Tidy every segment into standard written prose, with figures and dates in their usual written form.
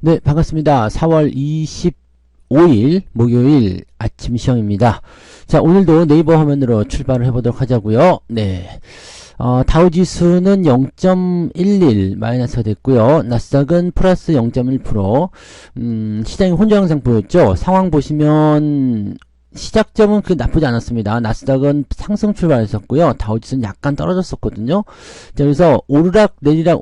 네, 반갑습니다. 4월 25일 목요일 아침 시험입니다. 자, 오늘도 네이버 화면으로 출발을 해보도록 하자고요. 네, 다우지수는 0.11 마이너스가 됐고요. 나스닥은 플러스 0.1%. 시장이 혼조 양상 보였죠. 상황 보시면 시작점은 그 나쁘지 않았습니다. 나스닥은 상승 출발했었고요. 다우지수는 약간 떨어졌었거든요. 자, 그래서 오르락 내리락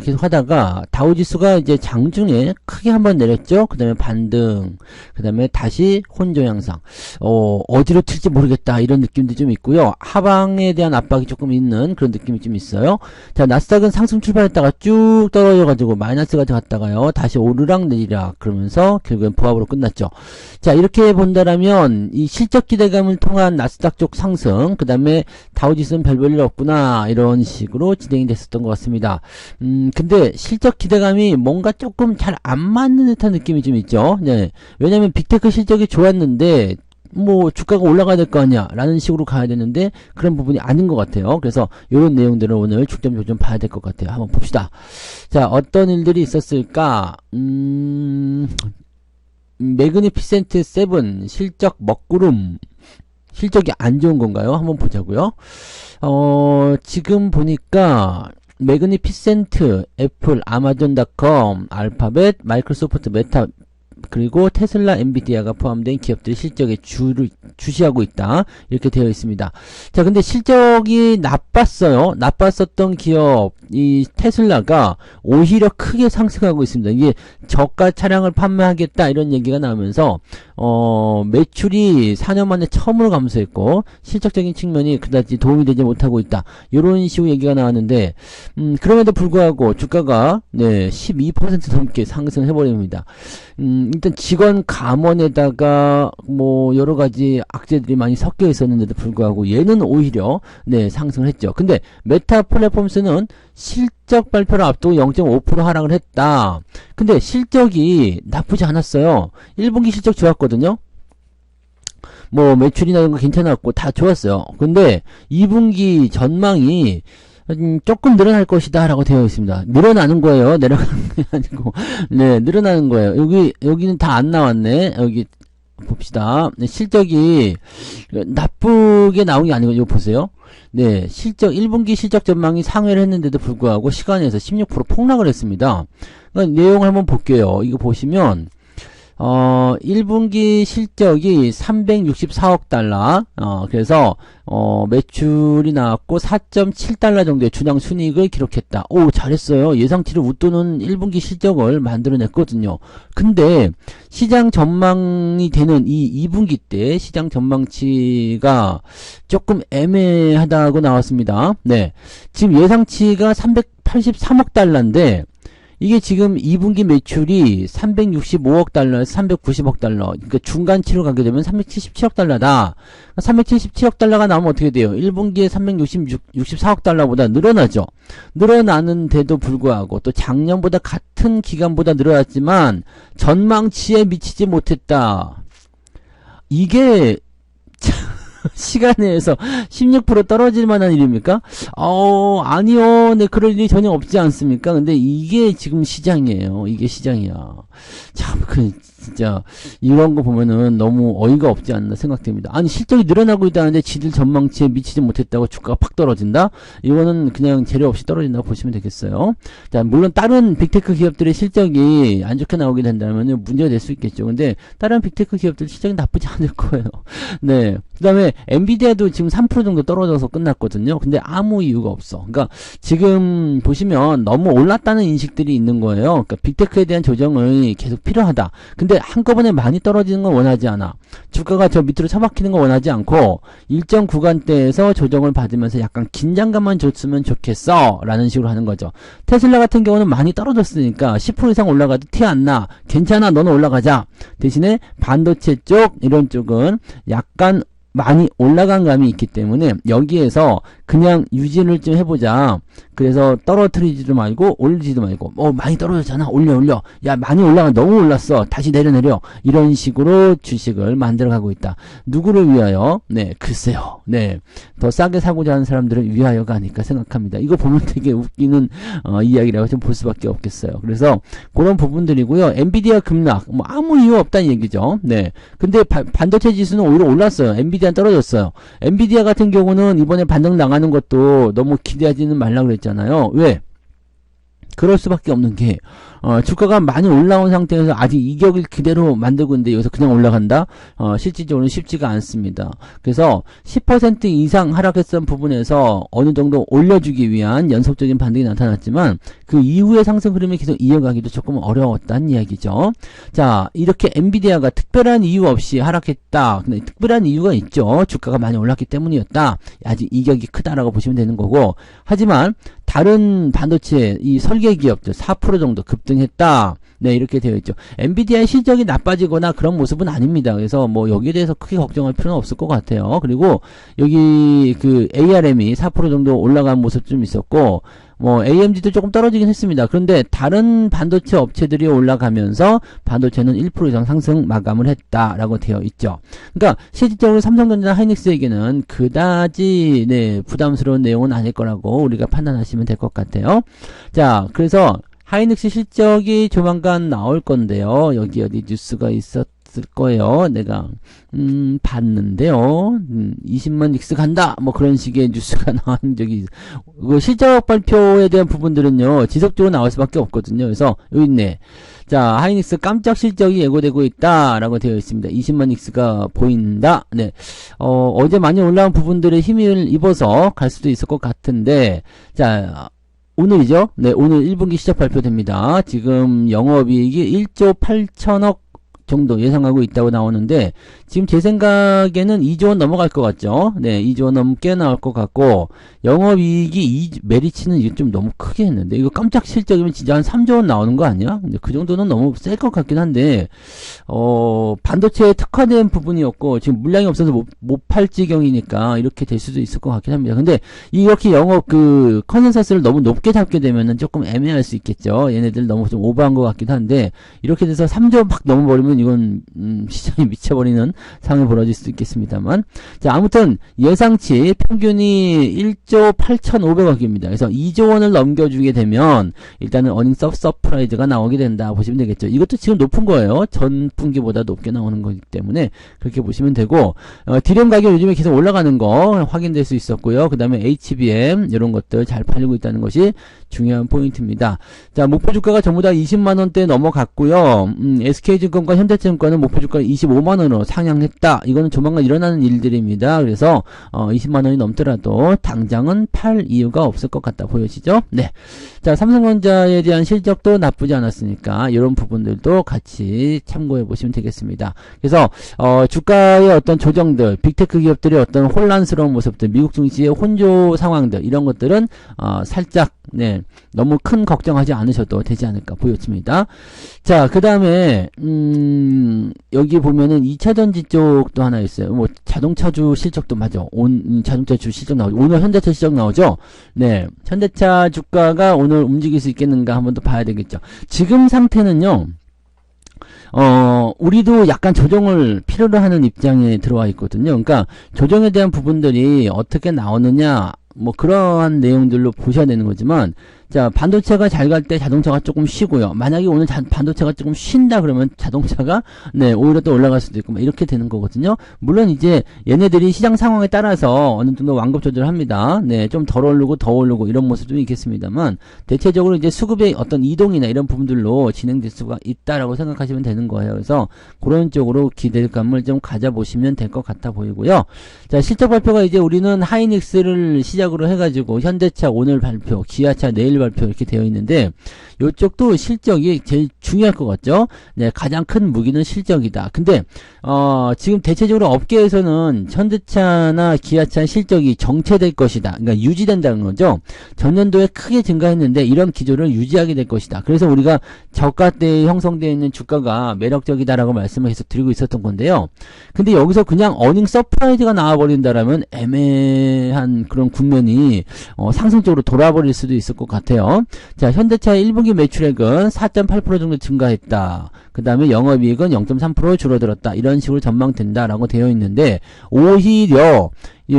계속 하다가 다우지수가 이제 장중에 크게 한번 내렸죠. 그 다음에 반등, 그 다음에 다시 혼조 양상. 어디로 튈지 모르겠다 이런 느낌도 좀 있고요. 하방에 대한 압박이 조금 있는 그런 느낌이 좀 있어요. 자, 나스닥은 상승 출발했다가 쭉 떨어져가지고 마이너스가 갔다가요. 다시 오르락 내리락 그러면서 결국엔 보합으로 끝났죠. 자, 이렇게 본다라면 이 실적 기대감을 통한 나스닥 쪽 상승, 그 다음에 다우지수는 별 볼 일 없구나 이런 식으로 진행이 됐었던 것 같습니다. 근데 실적 기대감이 뭔가 조금 잘 안 맞는 듯한 느낌이 좀 있죠. 네, 왜냐면 빅테크 실적이 좋았는데 뭐 주가가 올라가야 될 거 아니야 라는 식으로 가야 되는데 그런 부분이 아닌 것 같아요. 그래서 이런 내용들을 오늘 중점 좀 봐야 될 것 같아요. 한번 봅시다. 자, 어떤 일들이 있었을까? 매그니피센트 7 실적 먹구름, 실적이 안 좋은 건가요? 한번 보자고요. 지금 보니까 매그니피센트, 애플, 아마존닷컴, 알파벳, 마이크로소프트, 메타, 그리고 테슬라, 엔비디아가 포함된 기업들이 실적에 주시하고 있다 이렇게 되어 있습니다. 자, 근데 실적이 나빴어요. 나빴었던 기업 이 테슬라가 오히려 크게 상승하고 있습니다. 이게 저가 차량을 판매하겠다 이런 얘기가 나오면서 매출이 4년 만에 처음으로 감소했고 실적적인 측면이 그다지 도움이 되지 못하고 있다 이런 식으로 얘기가 나왔는데 그럼에도 불구하고 주가가 12% 넘게 상승해버립니다. 일단 직원 감원에다가 뭐 여러가지 악재들이 많이 섞여 있었는데도 불구하고 얘는 오히려 상승을 했죠. 근데 메타 플랫폼스는 실적 발표를 앞두고 0.5% 하락을 했다. 근데 실적이 나쁘지 않았어요. 1분기 실적 좋았거든요. 뭐 매출이나 이런 거 괜찮았고 다 좋았어요. 근데 2분기 전망이 조금 늘어날 것이다 라고 되어 있습니다. 늘어나는 거예요. 내려가는 게 아니고 늘어나는 거예요. 여기는 다 안 나왔네. 여기 봅시다. 실적이 나쁘게 나온 게 아니고 이거 보세요. 실적 1분기 실적 전망이 상회를 했는데도 불구하고 시간에서 16% 폭락을 했습니다. 그러니까 내용을 한번 볼게요. 이거 보시면 1분기 실적이 364억 달러, 그래서, 매출이 나왔고 4.7달러 정도의 주당 순이익을 기록했다. 오, 잘했어요. 예상치를 웃도는 1분기 실적을 만들어냈거든요. 근데, 시장 전망이 되는 이 2분기 때 시장 전망치가 조금 애매하다고 나왔습니다. 지금 예상치가 383억 달러인데, 이게 지금 2분기 매출이 365억 달러에서 390억 달러. 그러니까 중간치로 가게 되면 377억 달러다. 377억 달러가 나오면 어떻게 돼요? 1분기에 364억 달러보다 늘어나죠. 늘어나는데도 불구하고 또 작년보다 같은 기간보다 늘어났지만 전망치에 미치지 못했다. 이게 시간에서 16% 떨어질 만한 일입니까? 아니요. 그럴 일이 전혀 없지 않습니까? 근데 이게 지금 시장이에요. 이게 시장이야. 참, 진짜, 이런 거 보면은 너무 어이가 없지 않나 생각됩니다. 아니, 실적이 늘어나고 있다는데 지들 전망치에 미치지 못했다고 주가가 팍 떨어진다? 이거는 그냥 재료 없이 떨어진다고 보시면 되겠어요. 자, 물론 다른 빅테크 기업들의 실적이 안 좋게 나오게 된다면 문제가 될 수 있겠죠. 근데 다른 빅테크 기업들 실적이 나쁘지 않을 거예요. 그 다음에 엔비디아도 지금 3% 정도 떨어져서 끝났거든요. 근데 아무 이유가 없어. 그러니까 지금 보시면 너무 올랐다는 인식들이 있는 거예요. 그러니까 빅테크에 대한 조정이 계속 필요하다. 근데 한꺼번에 많이 떨어지는 건 원하지 않아. 주가가 저 밑으로 처박히는 건 원하지 않고 일정 구간대에서 조정을 받으면서 약간 긴장감만 줬으면 좋겠어 라는 식으로 하는 거죠. 테슬라 같은 경우는 많이 떨어졌으니까 10% 이상 올라가도 티 안 나. 괜찮아, 너는 올라가자. 대신에 반도체 쪽 이런 쪽은 약간 많이 올라간 감이 있기 때문에 여기에서 그냥 유지를 좀 해보자. 그래서 떨어뜨리지도 말고 올리지도 말고 많이 떨어졌잖아. 올려. 야 많이 올라가. 너무 올랐어. 다시 내려. 이런 식으로 주식을 만들어가고 있다. 누구를 위하여? 네, 글쎄요. 네, 더 싸게 사고자 하는 사람들을 위하여가 아닐까 생각합니다. 이거 보면 되게 웃기는 이야기라고 좀 볼 수밖에 없겠어요. 그래서 그런 부분들이고요. 엔비디아 급락 아무 이유 없다는 얘기죠. 네, 근데 반도체 지수는 오히려 올랐어요. 엔비디아는 떨어졌어요. 엔비디아 같은 경우는 이번에 반등 나가는 것도 너무 기대하지는 말라 그랬잖아요. 왜? 그럴 수밖에 없는 게 주가가 많이 올라온 상태에서 아직 이격을 그대로 만들고 있는데 여기서 그냥 올라간다? 실질적으로는 쉽지가 않습니다. 그래서 10% 이상 하락했던 부분에서 어느 정도 올려주기 위한 연속적인 반등이 나타났지만 그 이후의 상승 흐름이 계속 이어가기도 조금 어려웠다는 이야기죠. 자, 이렇게 엔비디아가 특별한 이유 없이 하락했다. 근데 특별한 이유가 있죠. 주가가 많이 올랐기 때문이었다. 아직 이격이 크다라고 보시면 되는 거고, 하지만 다른 반도체 이 설계 기업들 4% 정도 급등했다. 네, 이렇게 되어 있죠. 엔비디아의 실적이 나빠지거나 그런 모습은 아닙니다. 그래서 뭐 여기에 대해서 크게 걱정할 필요는 없을 것 같아요. 그리고 여기 그 ARM이 4% 정도 올라간 모습 좀 있었고, 뭐 AMD도 조금 떨어지긴 했습니다. 그런데 다른 반도체 업체들이 올라가면서 반도체는 1% 이상 상승 마감을 했다라고 되어 있죠. 그러니까 실질적으로 삼성전자나 하이닉스에게는 그다지 부담스러운 내용은 아닐 거라고 우리가 판단하시면 될 것 같아요. 자, 그래서 하이닉스 실적이 조만간 나올 건데요. 여기 어디 뉴스가 있었을 거예요. 내가 봤는데요. 20만 닉스 간다. 뭐 그런 식의 뉴스가 나온 적이 그 실적 발표에 대한 부분들은요. 지속적으로 나올 수밖에 없거든요. 그래서 여기 있네. 자, 하이닉스 깜짝 실적이 예고되고 있다라고 되어 있습니다. 20만 닉스가 보인다. 네. 어제 많이 올라온 부분들의 힘을 입어서 갈 수도 있을 것 같은데, 자, 오늘이죠? 네, 오늘 1분기 실적 발표됩니다. 지금 영업이익이 1조 8천억 정도 예상하고 있다고 나오는데, 지금 제 생각에는 2조 원 넘어갈 것 같죠? 네, 2조 원 넘게 나올 것 같고, 영업이익이 메리츠는 이게 좀 너무 크게 했는데, 이거 깜짝 실적이면 진짜 한 3조 원 나오는 거 아니야? 근데 그 정도는 너무 셀 것 같긴 한데, 반도체에 특화된 부분이었고, 지금 물량이 없어서 못 팔 지경이니까 이렇게 될 수도 있을 것 같긴 합니다. 근데 이렇게 영업 컨센서스를 너무 높게 잡게 되면은 조금 애매할 수 있겠죠. 얘네들 너무 좀 오버한 것 같긴 한데, 이렇게 돼서 3조 막 넘어버리면 이건, 시장이 미쳐버리는 상황이 벌어질 수도 있겠습니다만. 자, 아무튼 예상치 평균이 1조 8,500억입니다. 그래서 2조 원을 넘겨주게 되면 일단은 어닝 서프라이즈가 나오게 된다 보시면 되겠죠. 이것도 지금 높은 거예요. 전 분기보다 높게 나오는 거기 때문에 그렇게 보시면 되고, 디램 가격 요즘에 계속 올라가는 거 확인될 수 있었고요. 그 다음에 HBM 이런 것들 잘 팔리고 있다는 것이 중요한 포인트입니다. 자, 목표 주가가 전부 다 20만원대 넘어갔고요. SK증권과 현대증권은 목표 주가를 25만원으로 상향했다. 이거는 조만간 일어나는 일들입니다. 그래서 20만원이 넘더라도 당장은 팔 이유가 없을 것 같다 보여지죠? 네. 자, 삼성전자에 대한 실적도 나쁘지 않았으니까 이런 부분들도 같이 참고해 보시면 되겠습니다. 그래서 주가의 어떤 조정들, 빅테크 기업들의 어떤 혼란스러운 모습들, 미국 증시의 혼조 상황들, 이런 것들은 살짝 너무 큰 걱정하지 않으셔도 되지 않을까 보여집니다. 자, 그 다음에 여기 보면은 2차전지 쪽도 하나 있어요. 뭐 자동차주 실적도 맞아. 자동차주 실적 나오죠. 오늘 현대차 실적 나오죠. 네, 현대차 주가가 오늘 움직일 수 있겠는가 한번 더 봐야 되겠죠. 지금 상태는요. 우리도 약간 조정을 필요로 하는 입장에 들어와 있거든요. 그러니까 조정에 대한 부분들이 어떻게 나오느냐, 뭐 그러한 내용들로 보셔야 되는 거지만, 자, 반도체가 잘 갈 때 자동차가 조금 쉬고요. 만약에 오늘 반도체가 조금 쉰다 그러면 자동차가 오히려 또 올라갈 수도 있고 이렇게 되는 거거든요. 물론 이제 얘네들이 시장 상황에 따라서 어느 정도 완급 조절합니다. 좀 덜 오르고 더 오르고 이런 모습 좀 있겠습니다만, 대체적으로 이제 수급의 어떤 이동이나 이런 부분들로 진행될 수가 있다라고 생각하시면 되는 거예요. 그래서 그런 쪽으로 기대감을 좀 가져보시면 될 것 같아 보이고요. 자, 실적 발표가 이제 우리는 하이닉스를 시작으로 해가지고 현대차 오늘 발표, 기아차 내일 발표 이렇게 되어 있는데 요쪽도 실적이 제일 중요할 것 같죠. 네, 가장 큰 무기는 실적이다. 근데 지금 대체적으로 업계에서는 현대차나 기아차 실적이 정체될 것이다. 그러니까 유지된다는 거죠. 전년도에 크게 증가했는데 이런 기조를 유지하게 될 것이다. 그래서 우리가 저가 때에 형성되어 있는 주가가 매력적이다라고 말씀을 계속 드리고 있었던 건데요. 근데 여기서 그냥 어닝 서프라이즈가 나와버린다라면 애매한 그런 국면이 상승적으로 돌아버릴 수도 있을 것 같아요. 자, 현대차의 1분기 매출액은 4.8% 정도 증가했다. 그 다음에 영업이익은 0.3% 줄어들었다. 이런 식으로 전망된다라고 되어 있는데 오히려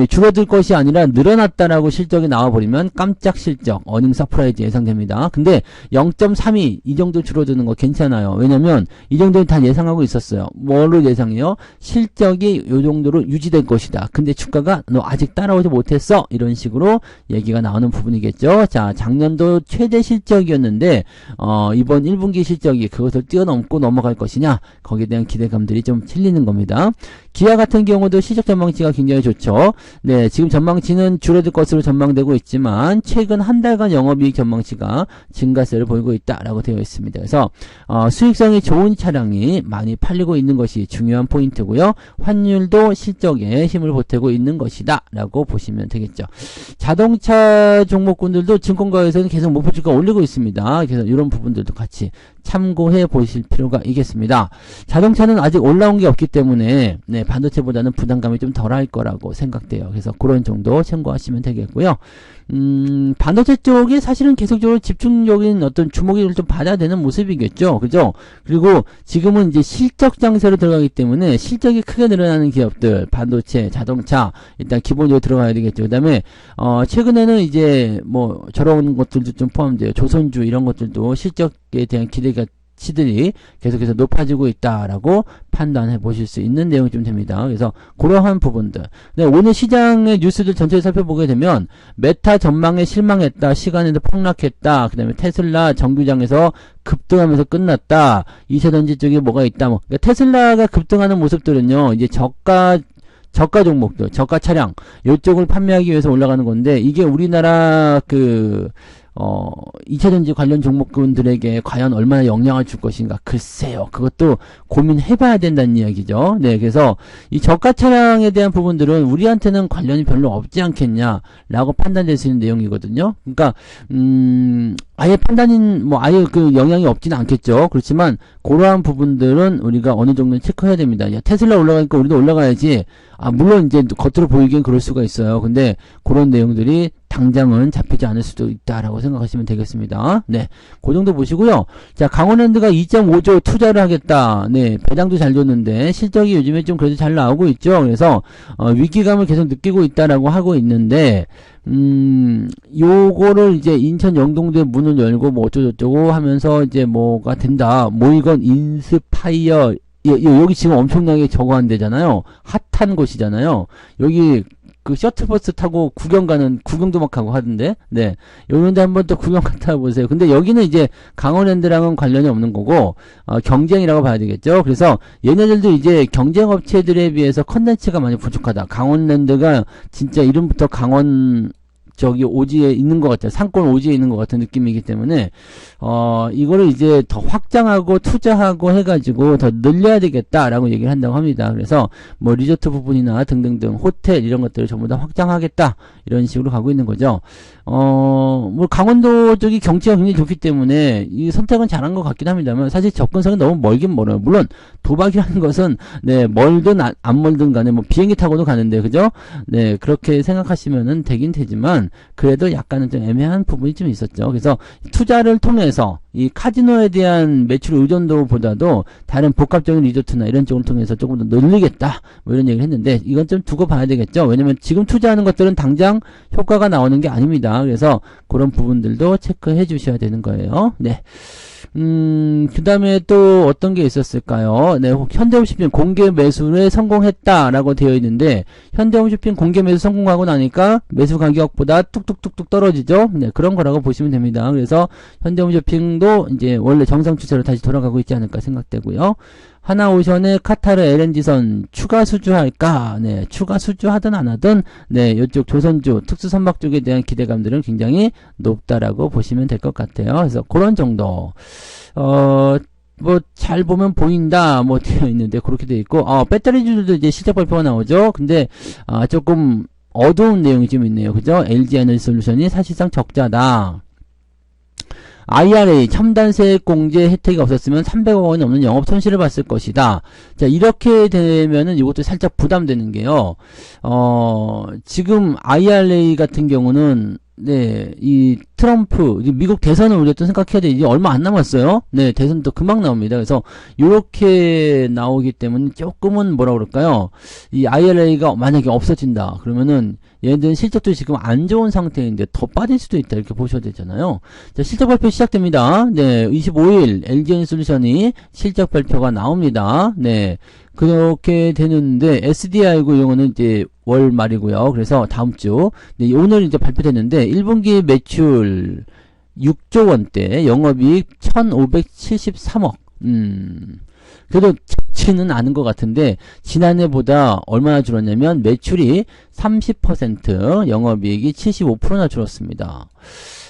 줄어들 것이 아니라 늘어났다라고 실적이 나와버리면 깜짝 실적, 어닝 서프라이즈 예상됩니다. 근데 0.32 이 정도 줄어드는 거 괜찮아요. 왜냐면 이 정도는 다 예상하고 있었어요. 뭘로 예상해요? 실적이 요 정도로 유지될 것이다. 근데 주가가 너 아직 따라오지 못했어. 이런 식으로 얘기가 나오는 부분이겠죠. 자, 작년도 최대 실적이었는데 이번 1분기 실적이 그것을 뛰어넘고 넘어갈 것이냐, 거기에 대한 기대감들이 좀 틀리는 겁니다. 기아 같은 경우도 실적 전망치가 굉장히 좋죠. 네, 지금 전망치는 줄어들 것으로 전망되고 있지만 최근 한 달간 영업이익 전망치가 증가세를 보이고 있다라고 되어 있습니다. 그래서 수익성이 좋은 차량이 많이 팔리고 있는 것이 중요한 포인트고요. 환율도 실적에 힘을 보태고 있는 것이다 라고 보시면 되겠죠. 자동차 종목군들도 증권가에서는 계속 목표주가 올리고 있습니다. 그래서 이런 부분들도 같이 참고해 보실 필요가 있겠습니다. 자동차는 아직 올라온 게 없기 때문에 네, 반도체보다는 부담감이 좀 덜할 거라고 생각돼요. 그래서 그런 정도 참고하시면 되겠고요. 반도체 쪽이 사실은 계속적으로 집중적인 어떤 주목을 좀 받아야 되는 모습이겠죠. 그죠? 그리고 지금은 이제 실적 장세로 들어가기 때문에 실적이 크게 늘어나는 기업들, 반도체, 자동차, 일단 기본적으로 들어가야 되겠죠. 그 다음에, 최근에는 이제 뭐 저런 것들도 좀 포함돼요. 조선주 이런 것들도 실적에 대한 기대가 치들이 계속해서 높아지고 있다라고 판단해 보실 수 있는 내용이 좀 됩니다. 그래서 그러한 부분들. 네, 오늘 시장의 뉴스들 전체를 살펴보게 되면 메타 전망에 실망했다. 시간에도 폭락했다. 그 다음에 테슬라 정규장에서 급등하면서 끝났다. 이차전지 쪽에 뭐가 있다. 뭐. 그러니까 테슬라가 급등하는 모습들은요. 이제 저가 종목들, 저가 차량 이쪽을 판매하기 위해서 올라가는 건데 이게 우리나라 2차전지 관련 종목군들에게 과연 얼마나 영향을 줄 것인가 글쎄요. 그것도 고민해봐야 된다는 이야기죠. 네, 그래서 이 저가 차량에 대한 부분들은 우리한테는 관련이 별로 없지 않겠냐라고 판단될 수 있는 내용이거든요. 그러니까 아예 판단인 아예 그 영향이 없지는 않겠죠. 그렇지만 그러한 부분들은 우리가 어느 정도 체크해야 됩니다. 야, 테슬라 올라가니까 우리도 올라가야지. 물론 이제 겉으로 보이기엔 그럴 수가 있어요. 근데 그런 내용들이 당장은 잡히지 않을 수도 있다라고 생각하시면 되겠습니다. 네, 그 정도 보시고요. 자, 강원랜드가 2.5조 투자를 하겠다. 네, 배당도 잘 줬는데 실적이 요즘에 좀 그래도 잘 나오고 있죠. 그래서 위기감을 계속 느끼고 있다라고 하고 있는데 요거를 이제 인천 영동대 문을 열고 뭐 어쩌고저쩌고 하면서 이제 뭐가 된다. 이건 인스파이어 여기 지금 엄청나게 저거 한 데잖아요. 핫한 곳이잖아요. 여기 그 셔틀버스 타고 구경도 막 하고 하던데, 네. 요런데 한번 또 구경 갔다 보세요. 근데 여기는 이제 강원랜드랑은 관련이 없는 거고, 경쟁이라고 봐야 되겠죠. 그래서 얘네들도 이제 경쟁업체들에 비해서 컨텐츠가 많이 부족하다. 강원랜드가 진짜 이름부터 오지에 있는 것 같아요. 상권 오지에 있는 것 같은 느낌이기 때문에, 이거를 이제 더 확장하고 투자하고 해가지고 더 늘려야 되겠다라고 얘기를 한다고 합니다. 그래서 뭐 리조트 부분이나 등등등 호텔 이런 것들을 전부 다 확장하겠다. 이런 식으로 가고 있는 거죠. 뭐 강원도 쪽이 경치가 굉장히 좋기 때문에 이 선택은 잘한 것 같긴 합니다만 사실 접근성이 너무 멀긴 멀어요. 물론 도박이라는 것은 네, 멀든 안 멀든 간에 뭐 비행기 타고도 가는데 그죠? 네, 그렇게 생각하시면은 되긴 되지만 그래도 약간은 좀 애매한 부분이 좀 있었죠. 그래서 투자를 통해서 이 카지노에 대한 매출 의존도보다도 다른 복합적인 리조트나 이런 쪽을 통해서 조금 더 늘리겠다 뭐 이런 얘기를 했는데 이건 좀 두고 봐야 되겠죠. 왜냐면 지금 투자하는 것들은 당장 효과가 나오는 게 아닙니다. 그래서 그런 부분들도 체크해 주셔야 되는 거예요. 네. 그 다음에 또 어떤 게 있었을까요? 네, 현대홈쇼핑 공개 매수에 성공했다라고 되어 있는데, 현대홈쇼핑 공개 매수 성공하고 나니까 매수 가격보다 뚝뚝뚝뚝 떨어지죠? 네, 그런 거라고 보시면 됩니다. 그래서 현대홈쇼핑도 정도 이제 원래 정상 추세로 다시 돌아가고 있지 않을까 생각되고요. 하나오션의 카타르 LNG선 추가 수주할까? 네, 추가 수주하든 안 하든 네, 이쪽 조선주 특수선박 쪽에 대한 기대감들은 굉장히 높다라고 보시면 될 것 같아요. 그래서 그런 정도. 뭐 잘 보면 보인다 뭐 되어 있는데 그렇게 되어 있고 배터리주들도 이제 실적 발표가 나오죠. 근데 조금 어두운 내용이 좀 있네요. 그죠? LG 에너지 솔루션이 사실상 적자다. IRA 첨단세액 공제 혜택이 없었으면 300억 원이 넘는 영업 손실을 봤을 것이다. 자, 이렇게 되면은 이것도 살짝 부담되는 게요. 지금 IRA 같은 경우는 네, 이 트럼프 미국 대선을 우리가 또 생각해야 돼. 이제 얼마 안 남았어요. 네, 대선도 금방 나옵니다. 그래서 요렇게 나오기 때문에 조금은 뭐라 그럴까요? 이 IRA가 만약에 없어진다. 그러면은 얘네들은 실적도 지금 안 좋은 상태인데 더 빠질 수도 있다. 이렇게 보셔야 되잖아요. 자, 실적 발표 시작됩니다. 네, 25일 LG에너지솔루션이 실적 발표가 나옵니다. 네. 그렇게 되는데 SDI고 이거는 이제 월 말이고요. 그래서 다음 주 네, 오늘 이제 발표됐는데 1분기 매출 6조 원대, 영업이익 1,573억. 그래도 적지는 않은 것 같은데 지난해보다 얼마나 줄었냐면 매출이 30%, 영업이익이 75%나 줄었습니다.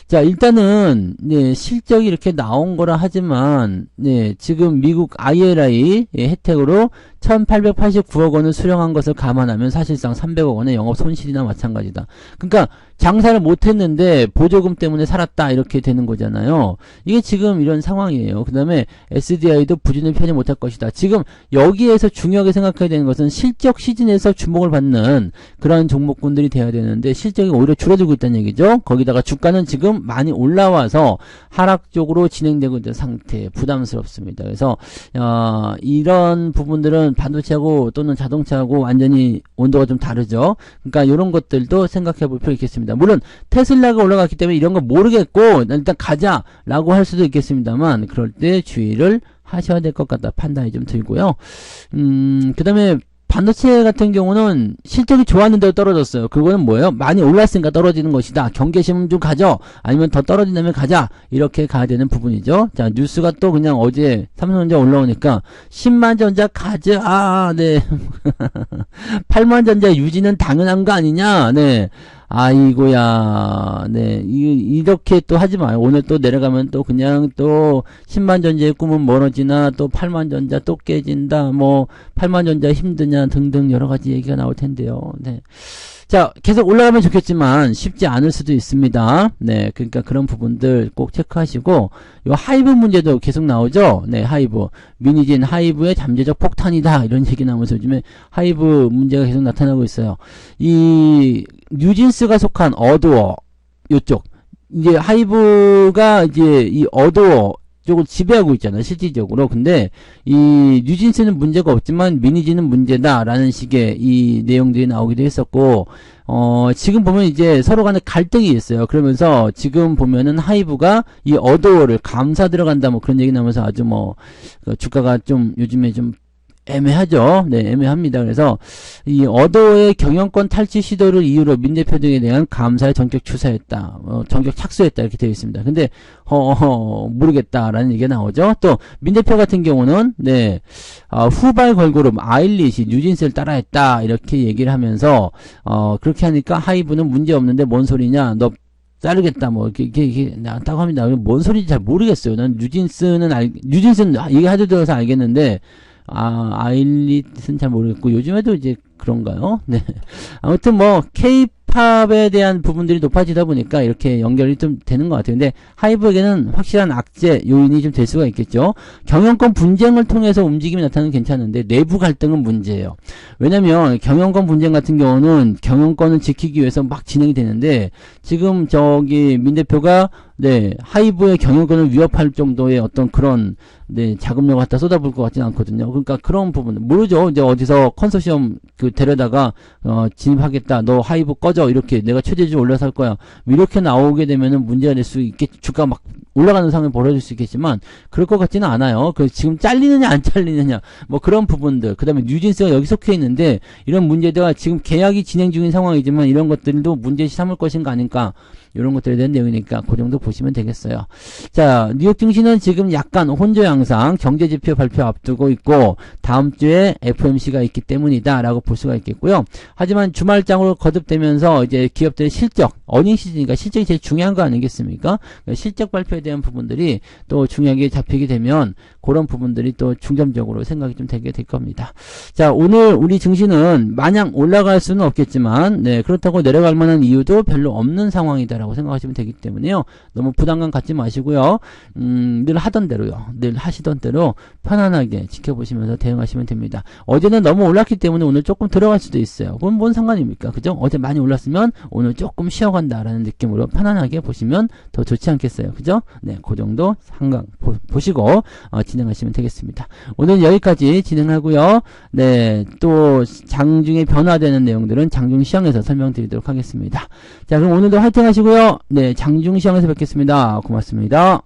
자, 일단은 네, 실적이 이렇게 나온 거라 하지만 네, 지금 미국 IRA 혜택으로 1889억 원을 수령한 것을 감안하면 사실상 300억 원의 영업 손실이나 마찬가지다. 그러니까 장사를 못했는데 보조금 때문에 살았다 이렇게 되는 거잖아요. 이게 지금 이런 상황이에요. 그 다음에 SDI도 부진을 편히 못할 것이다. 지금 여기에서 중요하게 생각해야 되는 것은 실적 시즌에서 주목을 받는 그런 종목군들이 돼야 되는데 실적이 오히려 줄어들고 있다는 얘기죠. 거기다가 주가는 지금 많이 올라와서 하락 쪽으로 진행되고 있는 상태, 부담스럽습니다. 그래서 이런 부분들은 반도체하고 또는 자동차하고 완전히 온도가 좀 다르죠. 그러니까 이런 것들도 생각해 볼 필요 있겠습니다. 물론 테슬라가 올라갔기 때문에 이런 거 모르겠고 일단 가자라고 할 수도 있겠습니다만 그럴 때 주의를 하셔야 될 것 같다 판단이 좀 들고요. 그 다음에 반도체 같은 경우는 실적이 좋았는데도 떨어졌어요. 그거는 뭐예요? 많이 올랐으니까 떨어지는 것이다. 경계심 좀 가져. 아니면 더 떨어진다면 가자. 이렇게 가야 되는 부분이죠. 자, 뉴스가 또 그냥 어제 삼성전자 올라오니까 10만전자 가자. 네. 8만전자 유지는 당연한 거 아니냐. 네. 아이고야, 네, 이렇게 또 하지 마요. 오늘 또 내려가면 또 그냥 또 10만전자의 꿈은 멀어지나 또 8만전자 또 깨진다, 뭐 8만전자 힘드냐 등등 여러가지 얘기가 나올 텐데요. 네. 자, 계속 올라가면 좋겠지만 쉽지 않을 수도 있습니다. 네, 그러니까 그런 부분들 꼭 체크하시고 요 하이브 문제도 계속 나오죠. 네, 하이브 미니진 하이브의 잠재적 폭탄이다 이런 얘기 나오면서 요즘에 하이브 문제가 계속 나타나고 있어요. 이 뉴진스가 속한 어도어 요쪽 이제 하이브가 이제 이 어도어 쪽을 지배하고 있잖아요, 실질적으로. 근데 이 뉴진스는 문제가 없지만 미니지는 문제다라는 식의 이 내용들이 나오기도 했었고, 지금 보면 이제 서로 간에 갈등이 있어요. 그러면서 지금 보면은 하이브가 이 어도어를 감사 들어간다 뭐 그런 얘기 나오면서 아주 뭐 주가가 좀 요즘에 좀 애매하죠. 네, 애매합니다. 그래서 이 어도어의 경영권 탈취 시도를 이유로 민 대표 등에 대한 감사에 전격 추사했다, 전격 착수했다 이렇게 되어 있습니다. 근데 모르겠다라는 얘기가 나오죠. 또 민 대표 같은 경우는 네, 후발 걸그룹 아일릿이 뉴진스를 따라했다 이렇게 얘기를 하면서 그렇게 하니까 하이브는 문제 없는데 뭔 소리냐, 너 자르겠다 뭐 이렇게 나왔다고 합니다. 뭔 소리인지 잘 모르겠어요. 난 뉴진스는 얘기하도 들어서 알겠는데. 아일릿은 잘 모르겠고, 요즘에도 이제 그런가요? 네. 아무튼 뭐, K-팝에 대한 부분들이 높아지다 보니까 이렇게 연결이 좀 되는 것 같아요. 근데 하이브에게는 확실한 악재 요인이 좀 될 수가 있겠죠. 경영권 분쟁을 통해서 움직임이 나타나는 괜찮은데, 내부 갈등은 문제예요. 왜냐면, 경영권 분쟁 같은 경우는 경영권을 지키기 위해서 막 진행이 되는데, 지금 민 대표가 네, 하이브의 경영권을 위협할 정도의 어떤 그런, 네, 자금력을 갖다 쏟아부을 것 같지는 않거든요. 그러니까 그런 부분 모르죠. 이제 어디서 컨소시엄 데려다가 진입하겠다. 너 하이브 꺼져. 이렇게 내가 최대주 올라서 할 거야. 이렇게 나오게 되면은 문제가 될 수 있겠. 주가 막 올라가는 상황이 벌어질 수 있겠지만 그럴 것 같지는 않아요. 그 지금 잘리느냐 안 잘리느냐 뭐 그런 부분들. 그다음에 뉴진스가 여기 속해 있는데 이런 문제가 지금 계약이 진행 중인 상황이지만 이런 것들도 문제시 삼을 것인가 아닌가. 이런 것들에 대한 내용이니까 그 정도 보시면 되겠어요. 자, 뉴욕 증시는 지금 약간 혼조 양상, 경제지표 발표 앞두고 있고 다음 주에 FOMC가 있기 때문이다라고 볼 수가 있겠고요. 하지만 주말장으로 거듭되면서 이제 기업들의 실적, 어닝 시즌이니까 실적이 제일 중요한 거 아니겠습니까? 실적 발표에 대한 부분들이 또 중요하게 잡히게 되면 그런 부분들이 또 중점적으로 생각이 좀 되게 될 겁니다. 자, 오늘 우리 증시는 마냥 올라갈 수는 없겠지만, 네, 그렇다고 내려갈 만한 이유도 별로 없는 상황이다라고 생각하시면 되기 때문에요. 너무 부담감 갖지 마시고요. 늘 하던 대로요. 늘 하시던 대로 편안하게 지켜보시면서 대응하시면 됩니다. 어제는 너무 올랐기 때문에 오늘 조금 들어갈 수도 있어요. 그건 뭔 상관입니까? 그죠? 어제 많이 올랐으면 오늘 조금 쉬어간다라는 느낌으로 편안하게 보시면 더 좋지 않겠어요? 그죠? 네, 그 정도 상관 보시고 진행하시면 되겠습니다. 오늘 여기까지 진행하고요. 네, 또 장중에 변화되는 내용들은 장중 시황에서 설명드리도록 하겠습니다. 자, 그럼 오늘도 화이팅 하시고요. 네, 장중 시황에서 뵙겠습니다. 고맙습니다.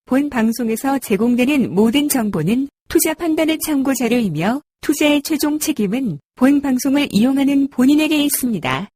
본 방송에서 제공되는 모든 정보는 투자 판단의 참고 자료이며 투자의 최종 책임은 본 방송을 이용하는 본인에게 있습니다.